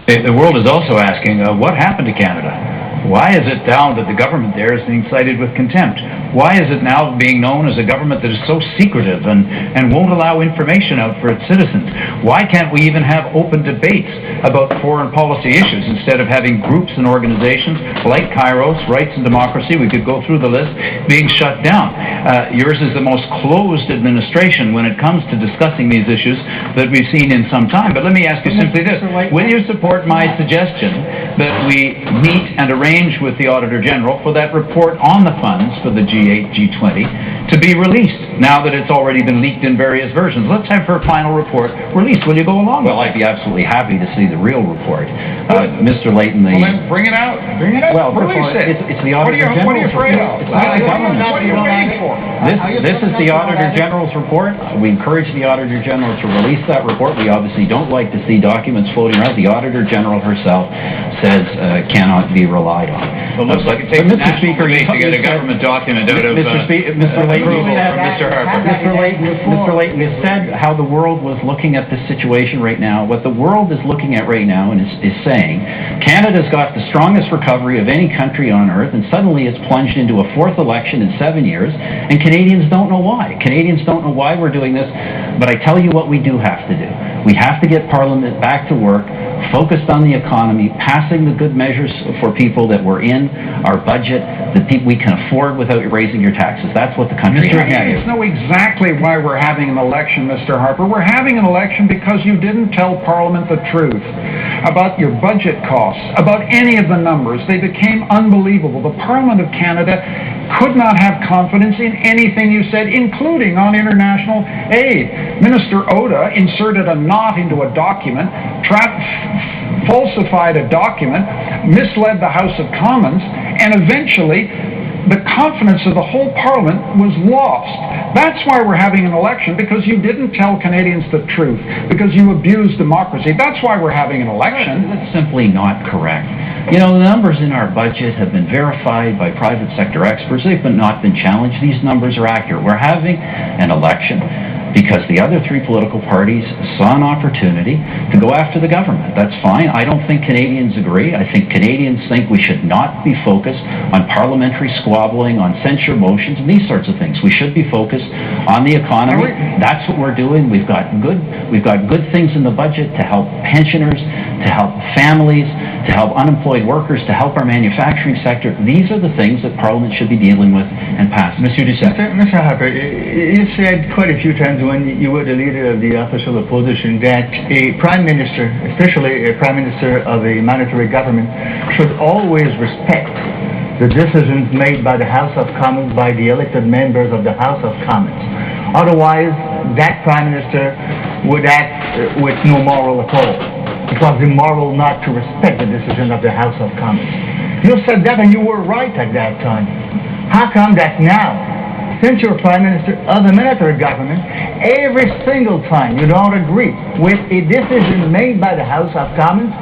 The world is also asking, what happened to Canada? Why is it now that the government there is being cited with contempt? Why is it now being known as a government that is so secretive and won't allow information out for its citizens? Why can't we even have open debates about foreign policy issues instead of having groups and organizations like Kairos, Rights and Democracy, we could go through the list, being shut down? Yours is the most closed administration when it comes to discussing these issues that we've seen in some time. But let me ask you simply this. Will you support my suggestion that we meet and arrange with the Auditor General for that report on the funds for the G8, G20 to be released now that it's already been leaked in various versions? Let's have her final report released. Will you go along? Well, I'd be absolutely happy to see the real report. Mr. Layton, well, then bring it out. Bring it out. Well, it's the Auditor General's What are you afraid of? It's not the government. What are you waiting for? This is the Auditor General's report. We encourage the Auditor General to release that report. We obviously don't like to see documents floating around. The Auditor General herself says cannot be relied on. Well, looks like it takes a national debate to get a government document out of Mr. Layton, Mr. Harper. Mr. Layton has said how the world was looking at this situation right now. What the world is looking at right now and is saying, Canada's got the strongest recovery of any country on earth, and suddenly it's plunged into a fourth election in 7 years, and Canadians don't know why. Canadians don't know why we're doing this, but I tell you what we do have to do. We have to get Parliament back to work, focused on the economy, passing the good measures for people that were in our budget, that we can afford without raising your taxes. That's what the country has. You know exactly why we're having an election, Mr. Harper. We're having an election because you didn't tell Parliament the truth about your budget costs, about any of the numbers. They became unbelievable. The Parliament of Canada could not have confidence in anything you said, including on international aid. Minister Oda inserted a knot into a document, falsified a document, misled the House of Commons, and eventually the confidence of the whole Parliament was lost. That's why we're having an election, because you didn't tell Canadians the truth, because you abused democracy. That's why we're having an election. That's simply not correct. You know, the numbers in our budget have been verified by private sector experts. They've not been challenged. These numbers are accurate. We're having an election because the other three political parties saw an opportunity to go after the government. That's fine. I don't think Canadians agree. I think Canadians think we should not be focused on parliamentary squabbling, on censure motions, and these sorts of things. We should be focused on the economy. That's what we're doing. We've got good things in the budget to help pensioners, to help families, to help unemployed workers, to help our manufacturing sector. These are the things that Parliament should be dealing with and passing. Monsieur Duceppe. Mr. Harper, you said quite a few times when you were the leader of the official opposition that a prime minister, especially a prime minister of a monetary government, should always respect the decisions made by the House of Commons, by the elected members of the House of Commons. Otherwise, that prime minister would act with no moral at all. It was immoral not to respect the decision of the House of Commons. You said that and you were right at that time. How come that now, since you're Prime Minister of the military government, every single time you don't agree with a decision made by the House of Commons,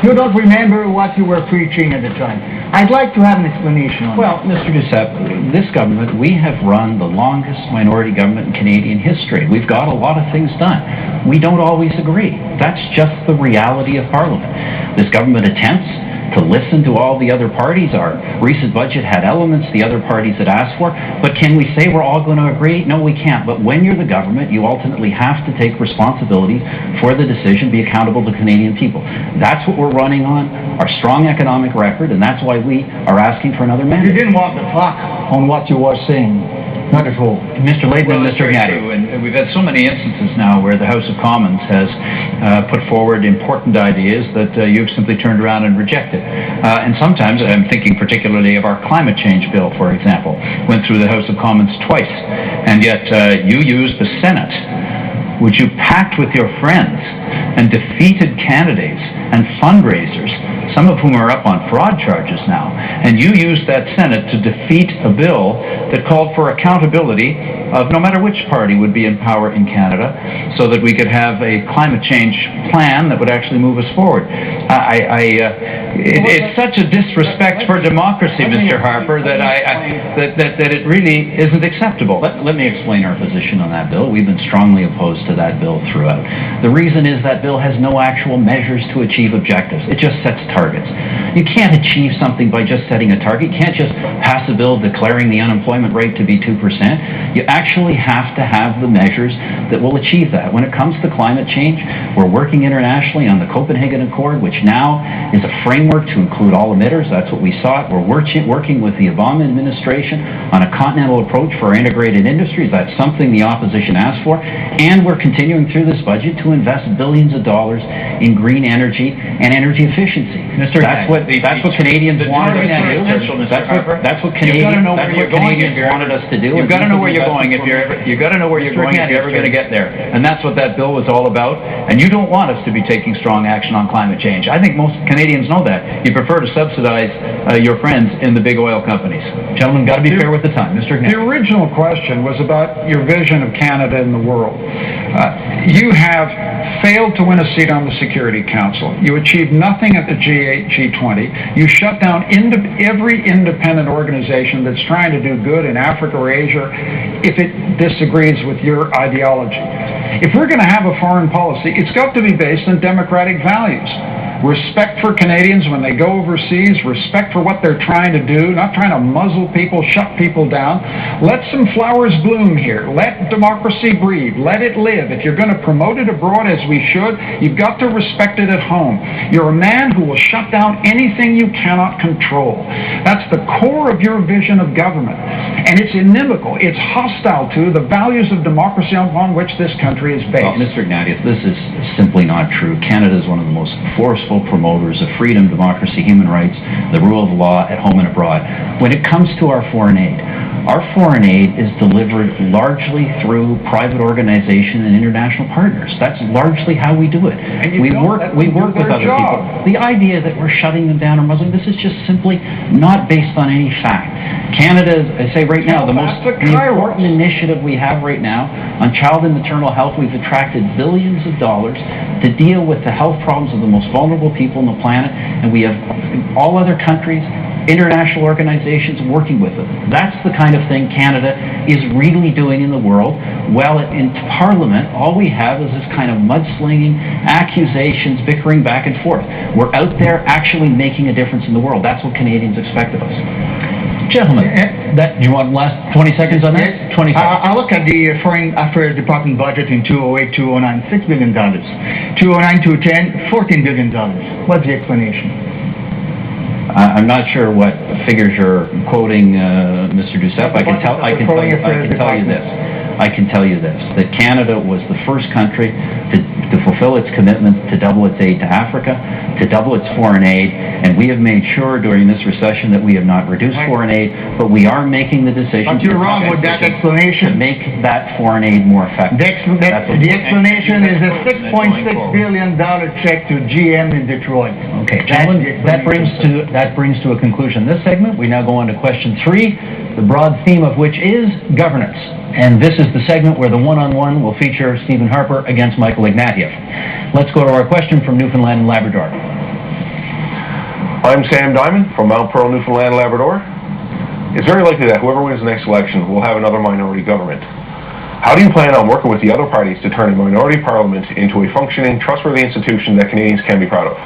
you don't remember what you were preaching at the time? I'd like to have an explanation on that. Well, Mr. Duceppe, this government, we have run the longest minority government in Canadian history. We've got a lot of things done. We don't always agree. That's just the reality of Parliament. This government attempts to listen to all the other parties. Our recent budget had elements the other parties had asked for, but can we say we're all going to agree? No, we can't. But when you're the government, you ultimately have to take responsibility for the decision, be accountable to Canadian people. That's what we're running on, our strong economic record, and that's why we are asking for another mandate. You didn't walk the talk on what you were saying. Not at all. Mr. Layton and Mr. Ignatieff. And we've had so many instances now where the House of Commons has put forward important ideas that you've simply turned around and rejected. And sometimes, I'm thinking particularly of our climate change bill, for example, went through the House of Commons twice, and yet you used the Senate, which you packed with your friends and defeated candidates and fundraisers, some of whom are up on fraud charges now, and you used that Senate to defeat a bill that called for accountability of no matter which party would be in power in Canada, so that we could have a climate change plan that would actually move us forward. It's such a disrespect for democracy, Mr. Harper, that that it really isn't acceptable. Let me explain our position on that bill. We've been strongly opposed to that bill throughout. The reason is that bill has no actual measures to achieve achieve objectives. It just sets targets. You can't achieve something by just setting a target. You can't just pass a bill declaring the unemployment rate to be 2%. You actually have to have the measures that will achieve that. When it comes to climate change, we're working internationally on the Copenhagen Accord, which now is a framework to include all emitters. That's what we sought. We're working with the Obama administration on a continental approach for our integrated industries. That's something the opposition asked for. And we're continuing through this budget to invest billions of dollars in green energy and energy efficiency. That's what Canadians wanted us to do. That's what Canadians wanted us to do. You've got to know where you're going if you're ever going to get there. And that's what that bill was all about. And you don't want us to be taking strong action on climate change. I think most Canadians know that. You prefer to subsidize your friends in the big oil companies. Gentlemen, got to be fair with the time. Mr. Ignatieff. The original question was about your vision of Canada in the world. You have failed to win a seat on the Security Council. You achieved nothing at the G8, G20. You shut down every independent organization that's trying to do good in Africa or Asia if it disagrees with your ideology. If we're going to have a foreign policy, it's got to be based on democratic values. Respect for Canadians when they go overseas, respect for what they're trying to do, not trying to muzzle people, shut people down. Let some flowers bloom here. Let democracy breathe. Let it live. If you're going to promote it abroad, as we should, you've got to respect it at home. You're a man who will shut down anything you cannot control. That's the core of your vision of government. And it's inimical. It's hostile to the values of democracy upon which this country is based. Well, Mr. Ignatieff, this is simply not true. Canada is one of the most forceful promoters of freedom, democracy, human rights, the rule of law at home and abroad. When it comes to our foreign aid is delivered largely through private organization and international partners. That's largely how we do it. We work with other people. The idea that we're shutting them down or muzzling, this is just simply not based on any fact. Canada, I say right now, the important initiative we have right now on child and maternal health, we've attracted billions of dollars to deal with the health problems of the most vulnerable people on the planet, and we have all other countries, international organizations working with it. That's the kind of thing Canada is really doing in the world. Well, in Parliament, all we have is this kind of mudslinging, accusations, bickering back and forth. We're out there actually making a difference in the world. That's what Canadians expect of us. Gentlemen, do you want last 20 seconds on that? Yes. 20 seconds. I look at the Foreign Affairs Department budget in 2008, 2009, $6 billion. 2009, 2010, $14 billion. What's the explanation? I'm not sure what figures you're quoting, Mr. Duceppe. I can tell you this, that Canada was the first country to fulfill its commitment to double its aid to Africa, to double its foreign aid, and we have made sure during this recession that we have not reduced foreign aid, but we are making the decision but you're wrong with that explanation. To make that foreign aid more effective. The explanation is a $6.6 billion check to GM in Detroit. Okay, gentlemen, that brings to a conclusion this segment. We now go on to question 3, the broad theme of which is governance. And this is the segment where the one-on-one will feature Stephen Harper against Michael Ignatieff. Let's go to our question from Newfoundland and Labrador. I'm Sam Diamond from Mount Pearl, Newfoundland and Labrador. It's very likely that whoever wins the next election will have another minority government. How do you plan on working with the other parties to turn a minority parliament into a functioning, trustworthy institution that Canadians can be proud of?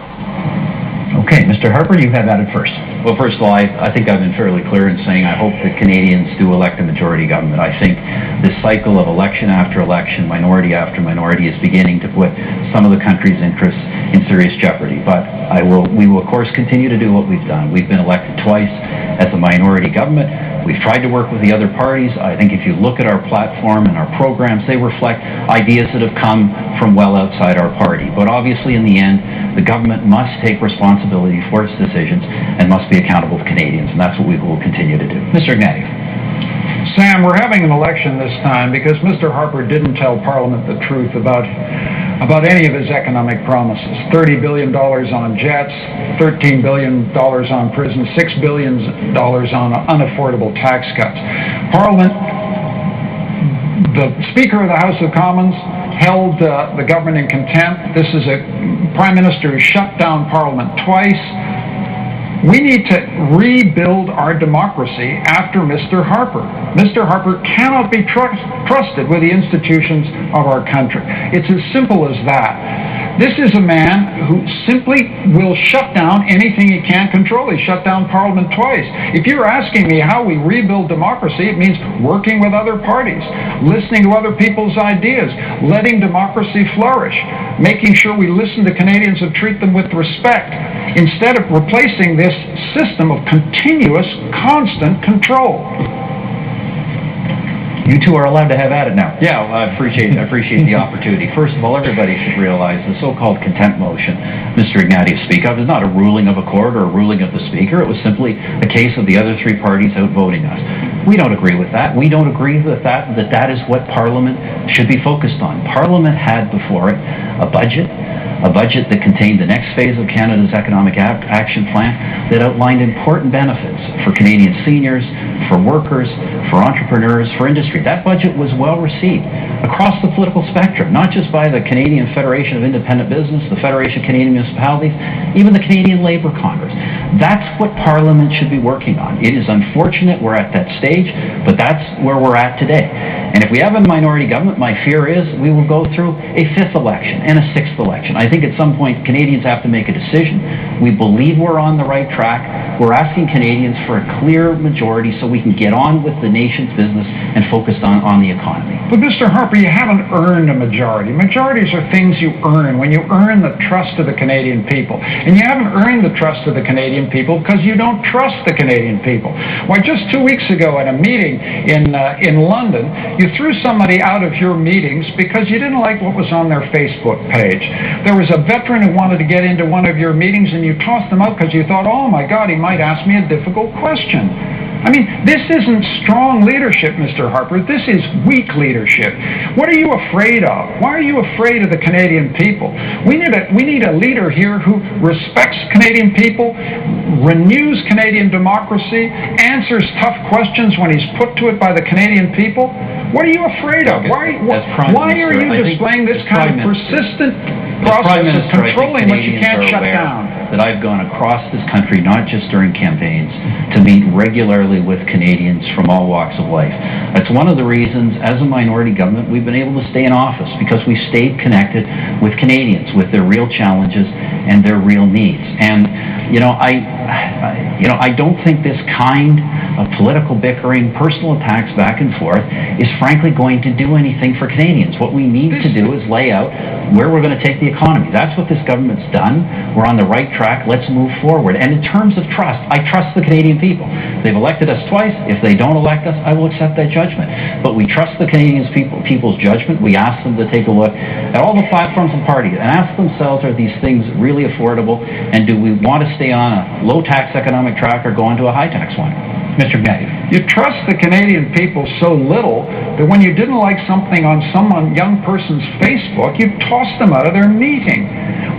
Okay, Mr. Harper, you have added first. Well, first of all, I think I've been fairly clear in saying I hope that Canadians do elect a majority government. I think this cycle of election after election, minority after minority, is beginning to put some of the country's interests in serious jeopardy. But we will, of course, continue to do what we've done. We've been elected twice as a minority government. We've tried to work with the other parties. I think if you look at our platform and our programs, they reflect ideas that have come from well outside our party. But obviously, in the end, the government must take responsibility for its decisions and must be accountable to Canadians, and that's what we will continue to do. Mr. Ignatieff. Sam, we're having an election this time because Mr. Harper didn't tell Parliament the truth about any of his economic promises. $30 billion on jets, $13 billion on prisons, $6 billion on unaffordable tax cuts. Parliament, the Speaker of the House of Commons held the government in contempt. This is a Prime Minister who shut down Parliament twice. We need to rebuild our democracy after Mr. Harper. Mr. Harper cannot be trusted with the institutions of our country. It's as simple as that. This is a man who simply will shut down anything he can't control. He shut down Parliament twice. If you're asking me how we rebuild democracy, it means working with other parties, listening to other people's ideas, letting democracy flourish, making sure we listen to Canadians and treat them with respect, instead of replacing this system of continuous, constant control. You two are allowed to have at it now. Yeah, well, I appreciate the opportunity. First of all, everybody should realize the so-called contempt motion Mr. Ignatieff speak of is not a ruling of a court or a ruling of the Speaker. It was simply a case of the other three parties outvoting us. We don't agree with that. We don't agree with that is what Parliament should be focused on. Parliament had before it a budget that contained the next phase of Canada's economic action plan that outlined important benefits for Canadian seniors, for workers, for entrepreneurs, for industry. That budget was well received across the political spectrum, not just by the Canadian Federation of Independent Business, the Federation of Canadian Municipalities, even the Canadian Labour Congress. That's what Parliament should be working on. It is unfortunate we're at that stage, but that's where we're at today. And if we have a minority government, my fear is we will go through a fifth election and a sixth election. I think at some point Canadians have to make a decision. We believe we're on the right track. We're asking Canadians for a clear majority so we can get on with the nation's business and focus on the economy. But Mr. Harper, you haven't earned a majority. Majorities are things you earn when you earn the trust of the Canadian people. And you haven't earned the trust of the Canadian people because you don't trust the Canadian people. Why, just 2 weeks ago at a meeting in London, you threw somebody out of your meetings because you didn't like what was on their Facebook page. There was a veteran who wanted to get into one of your meetings and you tossed them out because you thought, oh my God, he might ask me a difficult question. I mean, this isn't strong leadership, Mr. Harper. This is weak leadership. What are you afraid of? Why are you afraid of the Canadian people? We need a leader here who respects Canadian people, renews Canadian democracy, answers tough questions when he's put to it by the Canadian people. What are you afraid of? Why are you displaying this kind of persistent process of controlling what you can't shut down? That I've gone across this country, not just during campaigns, to meet regularly with Canadians from all walks of life. That's one of the reasons, as a minority government, we've been able to stay in office, because we stayed connected with Canadians, with their real challenges and their real needs. And I don't think this kind of political bickering, personal attacks back and forth, is frankly going to do anything for Canadians. What we need to do is lay out where we're going to take the economy. That's what this government's done. We're on the right track. Let's move forward. And in terms of trust, I trust the Canadian people. They've elected us twice. If they don't elect us, I will accept that judgment. But we trust the Canadian people's judgment. We ask them to take a look at all the platforms and parties and ask themselves, are these things really affordable? And do we want to stay on a low-tax economic track or go into a high-tax one? Mr. Ignatieff. You trust the Canadian people so little that when you didn't like something on some young person's Facebook, you tossed them out of their meeting.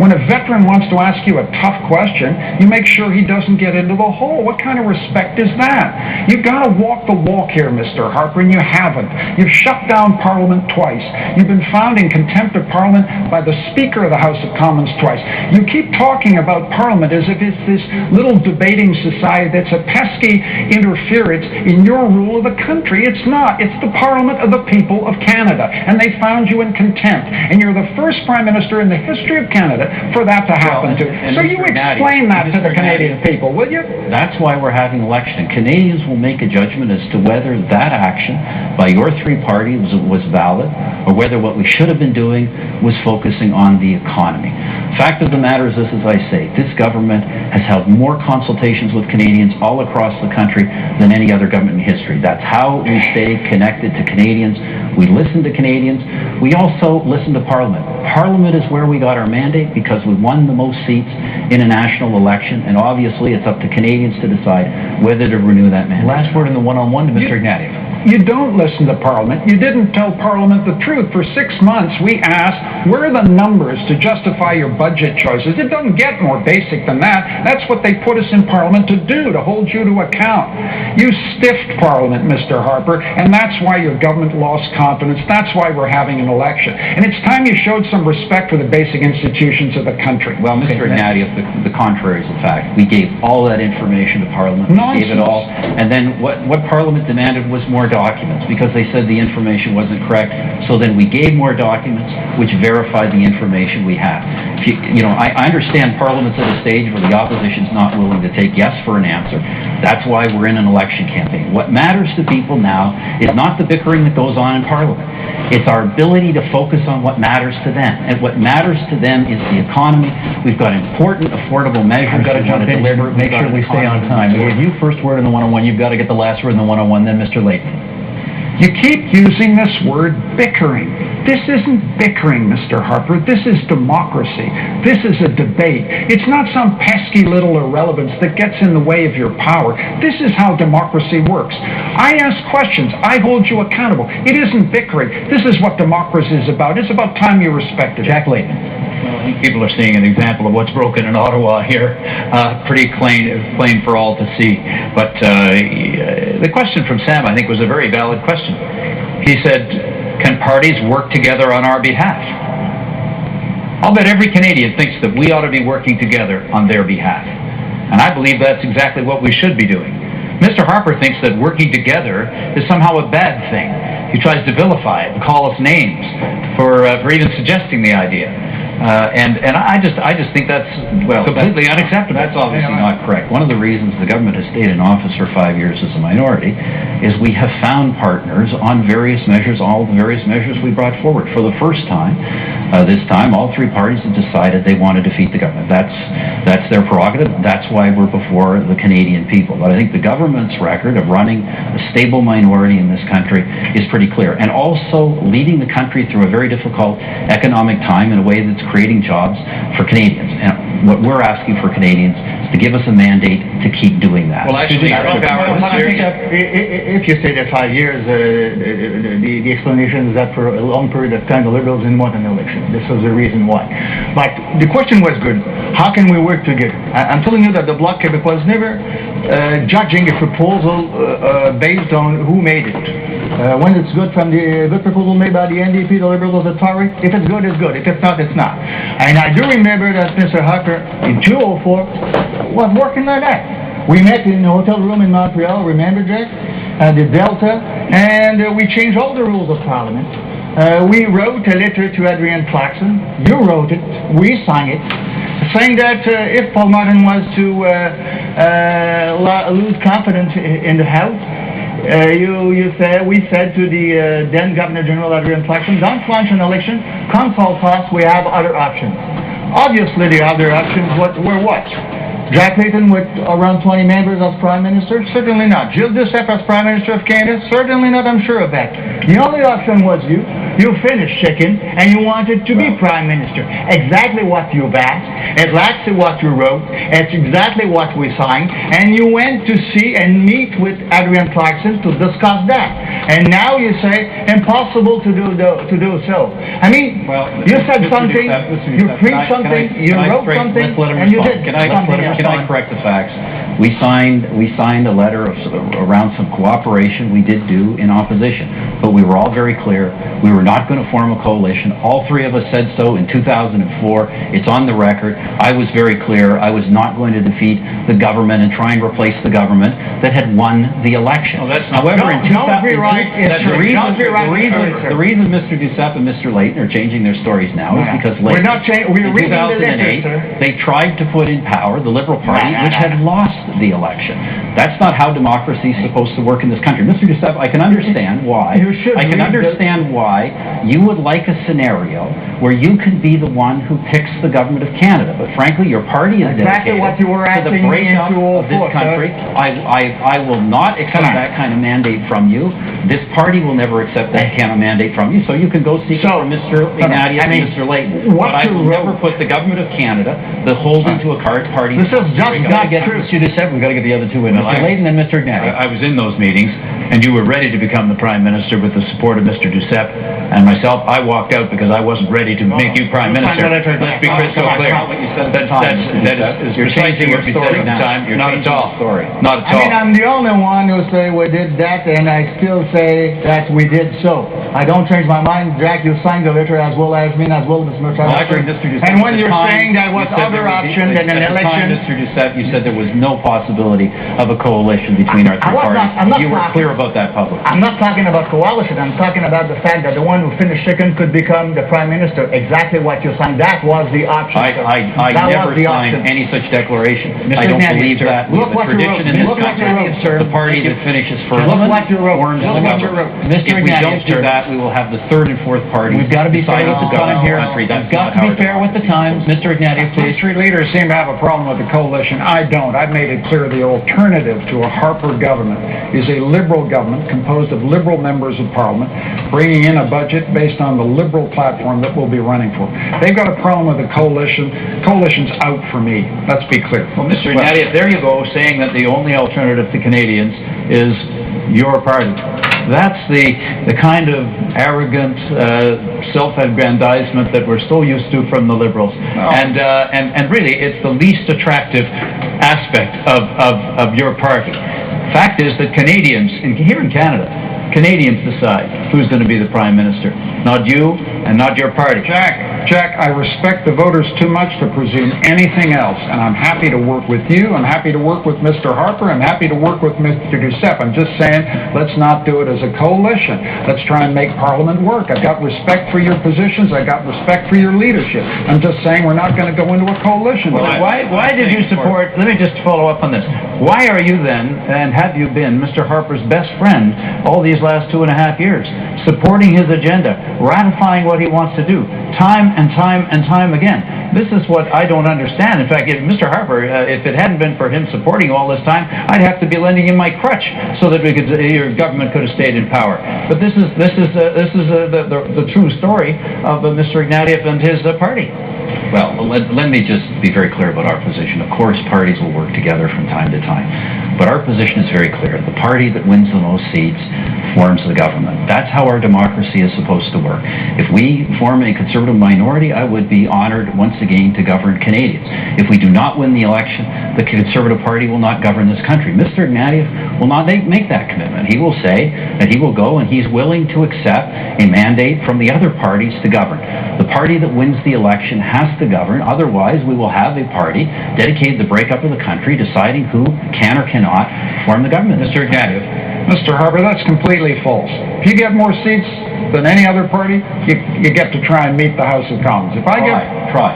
When a veteran wants to ask you a tough question, you make sure he doesn't get into the hole. What kind of respect is that? You've got to walk the walk here, Mr. Harper, and you haven't. You've shut down Parliament twice. You've been found in contempt of Parliament by the Speaker of the House of Commons twice. You keep talking about Parliament as if it's this little debating society that's a pesky interference in your rule of the country. It's not. It's the Parliament of the people of Canada, and they found you in contempt. And you're the first Prime Minister in the history of Canada for that to happen to. So you explain that to the Canadian people, will you? That's why we're having an election. Canadians will make a judgment as to whether that action by your three parties was valid, or whether what we should have been doing was focusing on the economy. Fact of the matter is this, as I say, this government has held more consultations with Canadians all across the country than any other government in history. That's how we stay connected to Canadians. We listen to Canadians. We also listen to Parliament. Parliament is where we got our mandate because we won the most seats in a national election, and obviously it's up to Canadians to decide whether to renew that mandate. Last word in the one-on-one to Mr. Ignatieff. You don't listen to Parliament. You didn't tell Parliament the truth. For 6 months, we asked, where are the numbers to justify your budget choices? It doesn't get more basic than that. That's what they put us in Parliament to do, to hold you to account. You stiffed Parliament, Mr. Harper, and that's why your government lost confidence. That's why we're having an election. And it's time you showed some respect for the basic institutions of the country. Well, Mr. Ignatieff, the contrary is the fact. We gave all that information to Parliament. Nonsense. We gave it all. And then what Parliament demanded was more documents because they said the information wasn't correct. So then we gave more documents which verified the information we had. I understand Parliament's at a stage where the opposition's not willing to take yes for an answer. That's why we're in an election campaign. What matters to people now is not the bickering that goes on in Parliament. It's our ability to focus on what matters to them. And what matters to them is the economy. We've got important, affordable measures. I've got to jump in here, make sure we stay on time. We gave you first word in the one-on-one. You've got to get the last word in the one-on-one, then Mr. Layton. You keep using this word bickering. This isn't bickering, Mr. Harper. This is democracy. This is a debate. It's not some pesky little irrelevance that gets in the way of your power. This is how democracy works. I ask questions. I hold you accountable. It isn't bickering. This is what democracy is about. It's about time you respected it. Jack Layton. Well, I think people are seeing an example of what's broken in Ottawa here. Pretty plain for all to see. But the question from Sam, I think, was a very valid question. He said, can parties work together on our behalf? I'll bet every Canadian thinks that we ought to be working together on their behalf. And I believe that's exactly what we should be doing. Mr. Harper thinks that working together is somehow a bad thing. He tries to vilify it and call us names for even suggesting the idea. And I just think that's completely unacceptable. That's obviously not correct. One of the reasons the government has stayed in office for 5 years as a minority is we have found partners on various measures, all the various measures we brought forward. For the first time, this time, all three parties have decided they want to defeat the government. That's their prerogative. That's why we're before the Canadian people. But I think the government's record of running a stable minority in this country is pretty clear, and also leading the country through a very difficult economic time in a way that's creating jobs for Canadians. And what we're asking for Canadians is to give us a mandate to keep doing that. Well, actually, if you say that 5 years, the explanation is that for a long period of time the Liberals didn't want an election. This was the reason why. But the question was good. How can we work together? I'm telling you that the Bloc Quebecois was never judging a proposal based on who made it. When it's good from the good proposal made by the NDP, the Liberals, the Tory, if it's good, it's good. If it's not, it's not. And I do remember that Mr. Harper in 2004 was working like that. We met in a hotel room in Montreal, remember, Jack? At the Delta, and we changed all the rules of Parliament. We wrote a letter to Adrian Clarkson. You wrote it. We signed it, saying that if Paul Martin was to lose confidence in the House, we said to the then Governor General Adrian Clarkson, don't launch an election, consult us, we have other options. Obviously the other options were what? Jack Layton with around 20 members as Prime Minister? Certainly not. Gilles Duceppe as Prime Minister of Canada? Certainly not, I'm sure of that. The only option was you. You finished second, and you wanted to be Prime Minister. Exactly what you've asked, exactly what you wrote, it's exactly what we signed, and you went to see and meet with Adrian Clarkson to discuss that. And now you say, impossible to do so. I mean, you said something, you preached something, you wrote something, and you did something else. Can I correct the facts? We signed a letter around some cooperation we did do in opposition, but we were all very clear. We were not going to form a coalition. All three of us said so in 2004. It's on the record. I was very clear. I was not going to defeat the government and try and replace the government that had won the election. However, the reason Mr. Duceppe and Mr. Layton are changing their stories now is because in 2008 they tried to put in power the Liberal Party, which had lost the election. That's not how democracy is supposed to work in this country. Mr. Duceppe, I can understand why. You would like a scenario where you can be the one who picks the government of Canada. But frankly, your party is dedicated to the breakup of this country. I will not accept that kind of mandate from you. This party will never accept that kind of mandate from you. So you can go seek it from Mr. Ignatieff and Mr. Layton. But I will never put the government of Canada, the holding to a party. This is just not true. Mr. Duceppe, we've got to get the other two in. Mr. Layton and Mr. Ignatieff. I was in those meetings, and you were ready to become the Prime Minister with the support of Mr. Duceppe and myself. I walked out because I wasn't ready to make you Prime Minister. Let's be crystal clear. That is precisely what we said at the time. Not at all. Not at all. I mean, I'm the only one who say we did that, and I still say that we did so. I don't change my mind. Jack, you signed the letter as well as me, as well as Mr. And when you're saying there was other option than an election... Mr. Duceppe, you said there was no possibility of a coalition between our three parties. You were clear about about that publicly. I'm not talking about coalition. I'm talking about the fact that the one who finished second could become the prime minister. Exactly what you signed. That was the option. I never signed any such declaration. I don't believe that. We have a tradition in this country. The party that finishes first forms the government. If we don't do that, we will have the third and fourth parties. We've got to be fair with the time here. That's We've got to be fair with the times. Mr. Ignatieff, please. Three leaders seem to have a problem with the coalition. I don't. I've made it clear the alternative to a Harper government is a Liberal government composed of Liberal members of Parliament, bringing in a budget based on the Liberal platform that we'll be running for. They've got a problem with the coalition. Coalition's out for me. Let's be clear. Well, Mr. Ignatieff, there you go, saying that the only alternative to Canadians is your party. That's the kind of arrogant self-aggrandizement that we're so used to from the Liberals. And really, it's the least attractive aspect of your party. Fact is that Canadians, here in Canada, Canadians decide who's going to be the Prime Minister. Not you and not your party. Jack, I respect the voters too much to presume anything else, and I'm happy to work with you. I'm happy to work with Mr. Harper. I'm happy to work with Mr. Duceppe. I'm just saying, let's not do it as a coalition. Let's try and make Parliament work. I've got respect for your positions. I've got respect for your leadership. I'm just saying we're not going to go into a coalition. Well, why did you support, let me just follow up on this. Why are you then, and have you been, Mr. Harper's best friend all these last 2.5 years, supporting his agenda, ratifying what he wants to do, time and time again? This is what I don't understand. In fact, if Mr. Harper, if it hadn't been for him supporting all this time, I'd have to be lending him my crutch so that your government could have stayed in power. But this is the true story of Mr. Ignatieff and his party. Well, let me just be very clear about our position. Of course, parties will work together from time to time. But our position is very clear. The party that wins the most seats forms the government. That's how our democracy is supposed to work. If we form a Conservative minority, I would be honored once again to govern Canadians. If we do not win the election, the Conservative Party will not govern this country. Mr. Ignatieff will not make that commitment. He will say that he will go and he's willing to accept a mandate from the other parties to govern. The party that wins the election has to govern. Otherwise, we will have a party dedicated to the breakup of the country, deciding who can or cannot form the government. Mr. Ignatieff. Mr. Harper, that's completely false. If you get more seats than any other party, you get to try and meet the House of Commons. If I Try.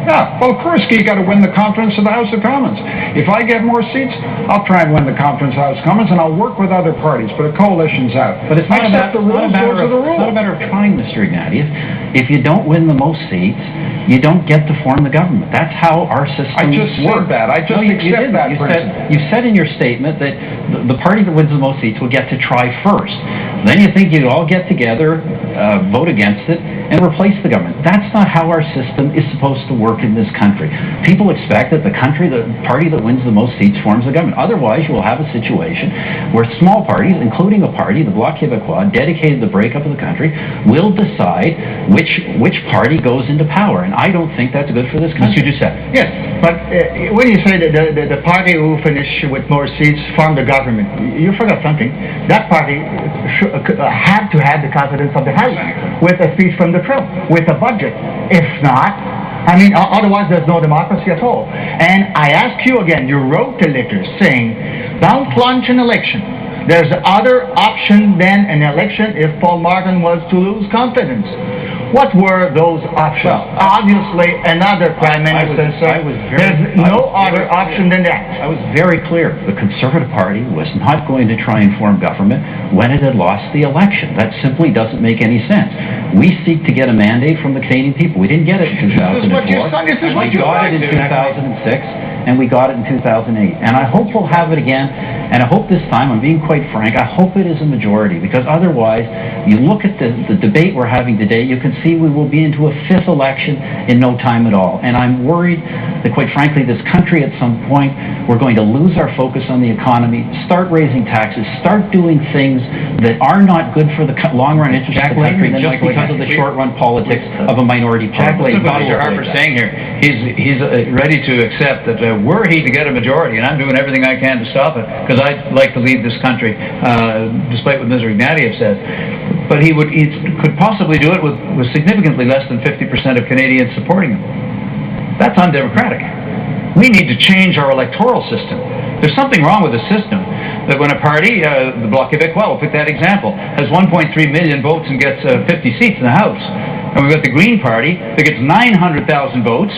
Yeah, well, of course, you got to win the confidence of the House of Commons. If I get more seats, I'll try and win the confidence of the House of Commons, and I'll work with other parties, but a coalition's out. But it's not a matter of trying, Mr. Ignatieff. If you don't win the most seats, you don't get to form the government. That's how our system works. I just said that. I just accept that principle. You said in your statement that the party that wins the most seats will get to try first. Then you think you all get together, vote against it, and replace the government. That's not how our system is supposed to work in this country. People expect that the party that wins the most seats forms the government. Otherwise, you will have a situation where small parties, including a party, the Bloc Quebecois, dedicated to the breakup of the country, will decide which party goes into power. And I don't think that's good for this country. Mr. Duceppe. Yes, but when you say that the party who finish with more seats form the government, you forgot something. That party have to have the confidence of the House with a speech from the Trump, with a budget. If not, I mean, otherwise there's no democracy at all. And I ask you again, you wrote the letter saying, don't launch an election. There's other option than an election if Paul Martin was to lose confidence. What were those options? Well, obviously, another prime minister. There's no other option than that. I was very clear. The Conservative Party was not going to try and form government when it had lost the election. That simply doesn't make any sense. We seek to get a mandate from the Canadian people. We didn't get it in 2004. We got it in 2006, and we got it in 2008. And I hope we'll have it again. And I hope this time, I'm being quite frank, I hope it is a majority, because otherwise, you look at the debate we're having today, you can see we will be into a fifth election in no time at all. And I'm worried that, quite frankly, this country at some point, we're going to lose our focus on the economy, start raising taxes, start doing things that are not good for the long-run interest of the country, just because of the short-run politics of a minority party. Jack Layton, what Mr. Harper's saying here, he's ready to accept that were he to get a majority, and I'm doing everything I can to stop it, because I'd like to lead this country, despite what Mr. Ignatieff says. But he could possibly do it with significantly less than 50% of Canadians supporting him. That's undemocratic. We need to change our electoral system. There's something wrong with the system that when a party, the Bloc Quebecois, we'll pick that example, has 1.3 million votes and gets 50 seats in the House, and we've got the Green Party that gets 900,000 votes,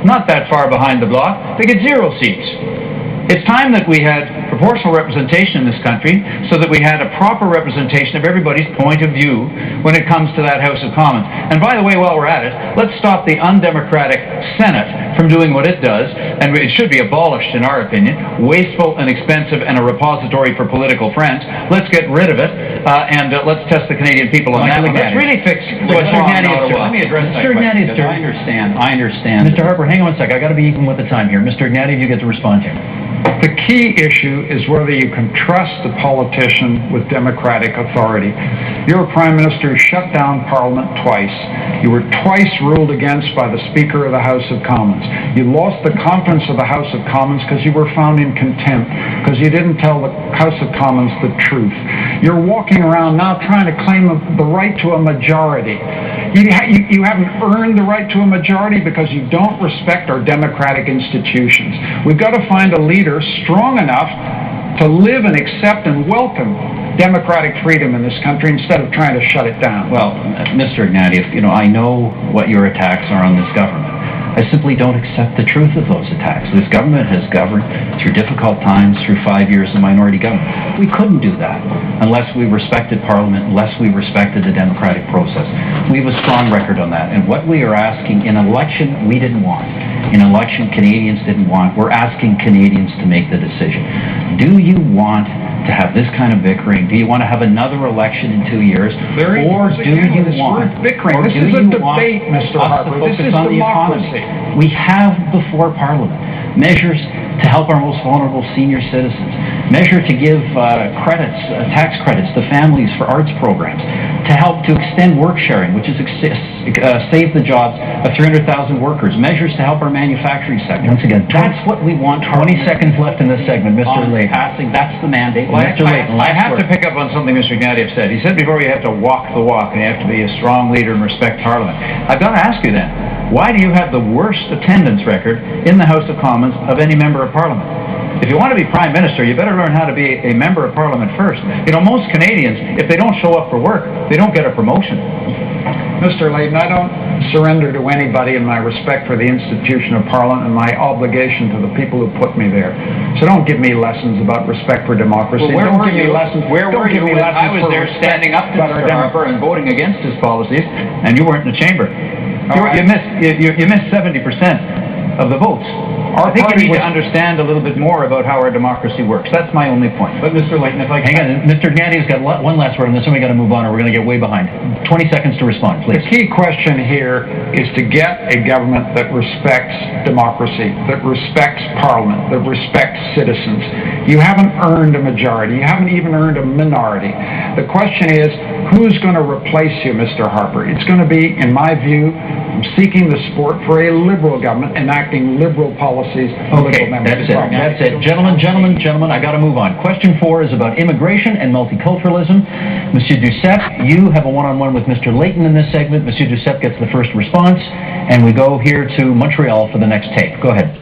not that far behind the Bloc, they get 0 seats. It's time that we had proportional representation in this country so that we had a proper representation of everybody's point of view when it comes to that House of Commons. And by the way, while we're at it, let's stop the undemocratic Senate from doing what it does, and it should be abolished in our opinion, wasteful and expensive and a repository for political friends. Let's get rid of it, and let's test the Canadian people on that one. Let's really fix what's wrong in Ottawa. Let me address that question, because I understand. Mr. Harper, hang on a sec. I got to be even with the time here. Mr. Ignatieff, you get to respond here. The key issue is whether you can trust a politician with democratic authority. You're a Prime Minister who shut down Parliament twice. You were twice ruled against by the Speaker of the House of Commons. You lost the confidence of the House of Commons because you were found in contempt, because you didn't tell the House of Commons the truth. You're walking around now trying to claim the right to a majority. You haven't earned the right to a majority because you don't respect our democratic institutions. We've got to find a leader strong enough to live and accept and welcome democratic freedom in this country instead of trying to shut it down. Well, Mr. Ignatieff, I know what your attacks are on this government. I simply don't accept the truth of those attacks. This government has governed through difficult times, through 5 years of minority government. We couldn't do that unless we respected Parliament, unless we respected the democratic process. We have a strong record on that. And what we are asking in an election we didn't want, in an election Canadians didn't want, we're asking Canadians to make the decision. Do you want to have this kind of bickering? Do you want to have another election in 2 years? Or do you want bickering? This is a debate, Mr. Harper. This is democracy. We have before Parliament measures to help our most vulnerable senior citizens, measure to give credits, tax credits to families for arts programs, to help to extend work sharing, which is save the jobs of 300,000 workers, measures to help our manufacturing sector. Once again, that's what we want. 20 seconds left in this segment, Mr. Layton. That's the mandate. Well, Mr. Layton, I have to pick up on something Mr. Ignatieff said. He said before you have to walk the walk and you have to be a strong leader and respect Parliament. I've got to ask you then, why do you have the worst attendance record in the House of Commons of any member of Parliament? If you want to be Prime Minister, you better learn how to be a member of Parliament first. Most Canadians, if they don't show up for work, they don't get a promotion. Mr. Layton, I don't surrender to anybody in my respect for the institution of Parliament and my obligation to the people who put me there. So don't give me lessons about respect for democracy. Well, Don't give me lessons when I was there standing up to Mr. Harper and voting against his policies, and you weren't in the chamber? You missed 70% of the votes. I think you need to understand a little bit more about how our democracy works. That's my only point. But Mr. Layton, if I can... Hang on, Mr. Ignatieff's got one last word on this, and we got to move on, or we're going to get way behind. 20 seconds to respond, please. The key question here is to get a government that respects democracy, that respects Parliament, that respects citizens. You haven't earned a majority. You haven't even earned a minority. The question is, who's going to replace you, Mr. Harper? It's going to be, in my view, seeking the support for a Liberal government enacting Liberal policies. Okay, that's it. Gentlemen, I got to move on. Question 4 is about immigration and multiculturalism. Monsieur Duceppe, you have a one-on-one with Mr. Layton in this segment. Monsieur Duceppe gets the first response, and we go here to Montreal for the next tape. Go ahead.